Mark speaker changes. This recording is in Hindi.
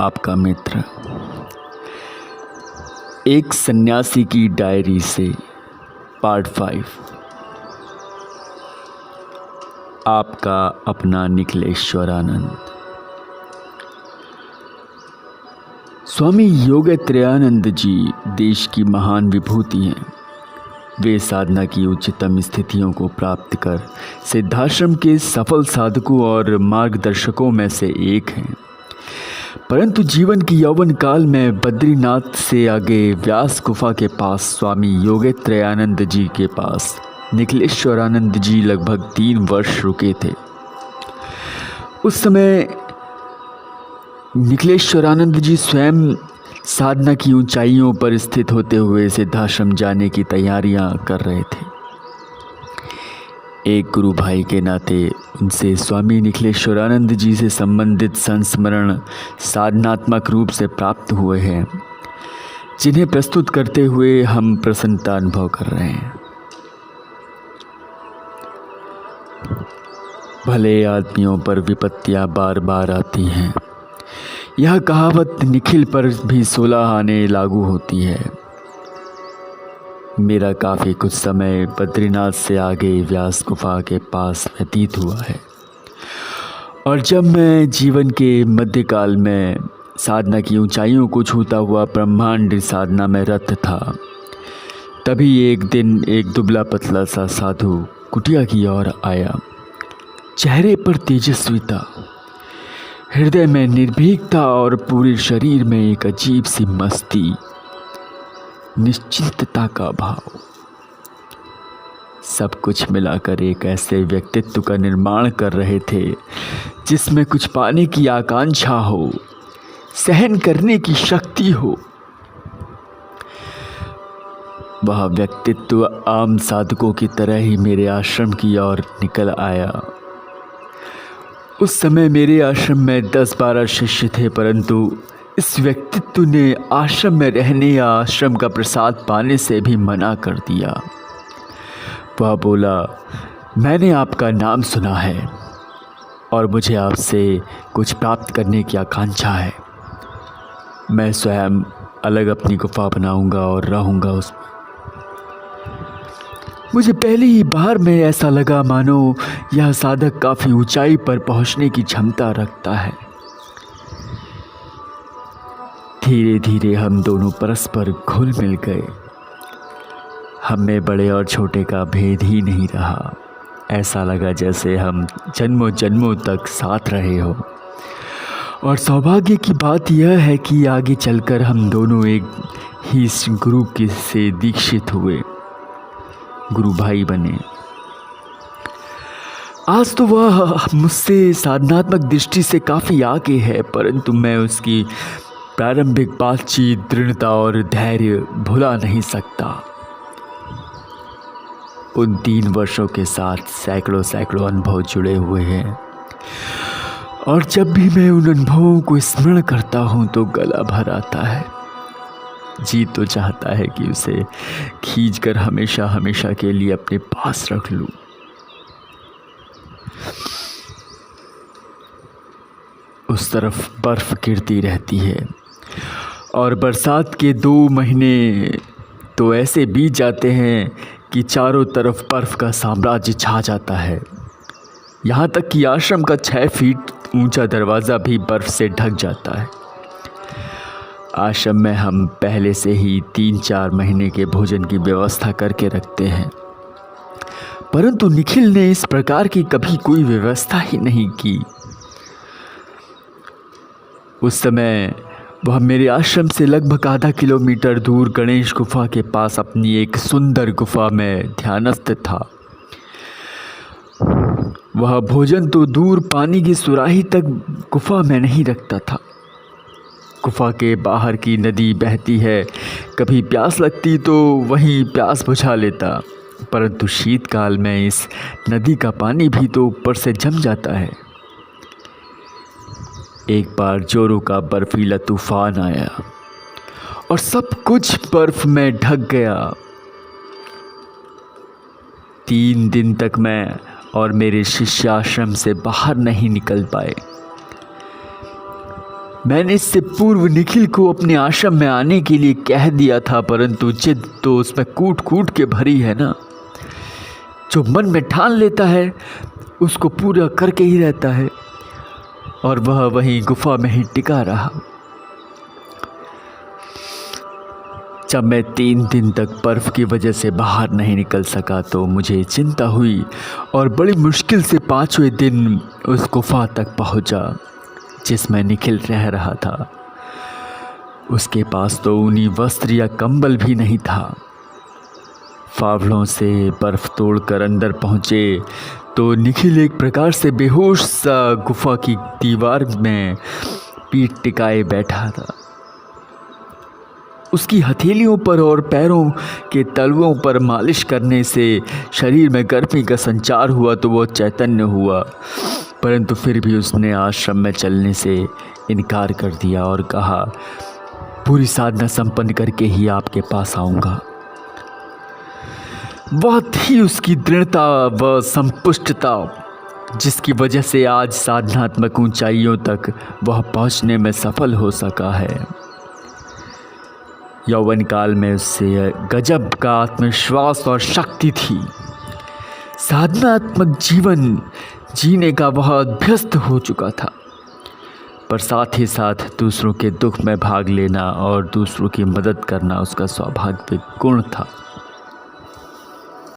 Speaker 1: आपका मित्र। एक सन्यासी की डायरी से पार्ट 5। आपका अपना निखिलेश्वरानंद। स्वामी योगेत्र्यानंद जी देश की महान विभूति हैं। वे साधना की उच्चतम स्थितियों को प्राप्त कर सिद्धाश्रम के सफल साधकों और मार्गदर्शकों में से एक हैं। परंतु जीवन की यौवन काल में बद्रीनाथ से आगे व्यास गुफा के पास स्वामी योगेत्र्यानंद जी के पास निखिलेश्वरानंद जी लगभग 3 वर्ष रुके थे। उस समय निखिलेश्वरानंद जी स्वयं साधना की ऊंचाइयों पर स्थित होते हुए सिद्धाश्रम जाने की तैयारियां कर रहे थे। एक गुरु भाई के नाते उनसे स्वामी निखिलेश्वरानंद जी से संबंधित संस्मरण साधनात्मक रूप से प्राप्त हुए हैं, जिन्हें प्रस्तुत करते हुए हम प्रसन्नता अनुभव कर रहे हैं। भले आदमियों पर विपत्तियां बार बार आती हैं, यह कहावत निखिल पर भी 16 आने लागू होती है। मेरा काफ़ी कुछ समय बद्रीनाथ से आगे व्यास गुफा के पास व्यतीत हुआ है, और जब मैं जीवन के मध्यकाल में साधना की ऊंचाइयों को छूता हुआ ब्रह्मांड साधना में रत था, तभी एक दिन एक दुबला पतला सा साधु कुटिया की ओर आया। चेहरे पर तेजस्विता, हृदय में निर्भीकता और पूरे शरीर में एक अजीब सी मस्ती, निश्चिंतता का भाव। सब कुछ मिलाकर एक ऐसे व्यक्तित्व का निर्माण कर रहे थे जिसमें कुछ पाने की आकांक्षा हो, सहन करने की शक्ति हो। वह व्यक्तित्व आम साधकों की तरह ही मेरे आश्रम की ओर निकल आया। उस समय मेरे आश्रम में 10-12 शिष्य थे, परंतु इस व्यक्तित्व ने आश्रम में रहने या आश्रम का प्रसाद पाने से भी मना कर दिया। वह बोला, मैंने आपका नाम सुना है और मुझे आपसे कुछ प्राप्त करने की आकांक्षा है। मैं स्वयं अलग अपनी गुफा बनाऊंगा और रहूंगा उसमें। मुझे पहली ही बार में ऐसा लगा मानो यह साधक काफ़ी ऊंचाई पर पहुंचने की क्षमता रखता है। धीरे धीरे हम दोनों परस्पर घुल मिल गए। हम में बड़े और छोटे का भेद ही नहीं रहा। ऐसा लगा जैसे हम जन्मों जन्मों तक साथ रहे हो। और सौभाग्य की बात यह है कि आगे चलकर हम दोनों एक ही गुरु के से दीक्षित हुए, गुरु भाई बने। आज तो वह मुझसे साधनात्मक दृष्टि से काफ़ी आगे है, परंतु मैं उसकी प्रारंभिक बातचीत, दृढ़ता और धैर्य भुला नहीं सकता। उन 3 वर्षों के साथ सैकड़ों अनुभव जुड़े हुए हैं, और जब भी मैं उन अनुभवों को स्मरण करता हूँ तो गला भर आता है। जी तो चाहता है कि उसे खींचकर हमेशा हमेशा के लिए अपने पास रख लूँ। उस तरफ बर्फ गिरती रहती है और बरसात के 2 महीने तो ऐसे बीत जाते हैं कि चारों तरफ बर्फ़ का साम्राज्य छा जाता है। यहाँ तक कि आश्रम का 6 फीट ऊंचा दरवाज़ा भी बर्फ़ से ढक जाता है। आश्रम में हम पहले से ही 3-4 महीने के भोजन की व्यवस्था करके रखते हैं, परंतु निखिल ने इस प्रकार की कभी कोई व्यवस्था ही नहीं की। उस समय वह मेरे आश्रम से लगभग आधा किलोमीटर दूर गणेश गुफा के पास अपनी एक सुंदर गुफा में ध्यानस्थ था। वह भोजन तो दूर, पानी की सुराही तक गुफा में नहीं रखता था। गुफा के बाहर की नदी बहती है, कभी प्यास लगती तो वहीं प्यास बुझा लेता, परंतु शीतकाल में इस नदी का पानी भी तो ऊपर से जम जाता है। एक बार जोरों का बर्फीला तूफान आया और सब कुछ बर्फ में ढक गया। 3 दिन तक मैं और मेरे शिष्य आश्रम से बाहर नहीं निकल पाए। मैंने इससे पूर्व निखिल को अपने आश्रम में आने के लिए कह दिया था, परंतु जिद तो उसमें कूट कूट के भरी है ना। जो मन में ठान लेता है उसको पूरा करके ही रहता है, और वह वहीं गुफा में ही टिका रहा। जब मैं 3 दिन तक बर्फ़ की वजह से बाहर नहीं निकल सका तो मुझे चिंता हुई, और बड़ी मुश्किल से 5वें दिन उस गुफा तक पहुंचा जिसमें निखिल रह रहा था। उसके पास तो ऊनी वस्त्र या कंबल भी नहीं था। फावड़ों से बर्फ़ तोड़कर अंदर पहुँचे तो निखिल एक प्रकार से बेहोश सा गुफा की दीवार में पीठ टिकाए बैठा था। उसकी हथेलियों पर और पैरों के तलवों पर मालिश करने से शरीर में गर्मी का संचार हुआ तो वह चैतन्य हुआ, परंतु फिर भी उसने आश्रम में चलने से इनकार कर दिया और कहा, पूरी साधना संपन्न करके ही आपके पास आऊँगा। बहुत ही उसकी दृढ़ता व संपुष्टता जिसकी वजह से आज साधनात्मक ऊंचाइयों तक वह पहुंचने में सफल हो सका है। यौवन काल में उससे गजब का आत्मविश्वास और शक्ति थी। साधनात्मक जीवन जीने का वह अभ्यस्त हो चुका था, पर साथ ही साथ दूसरों के दुख में भाग लेना और दूसरों की मदद करना उसका सौभाग्य गुण था।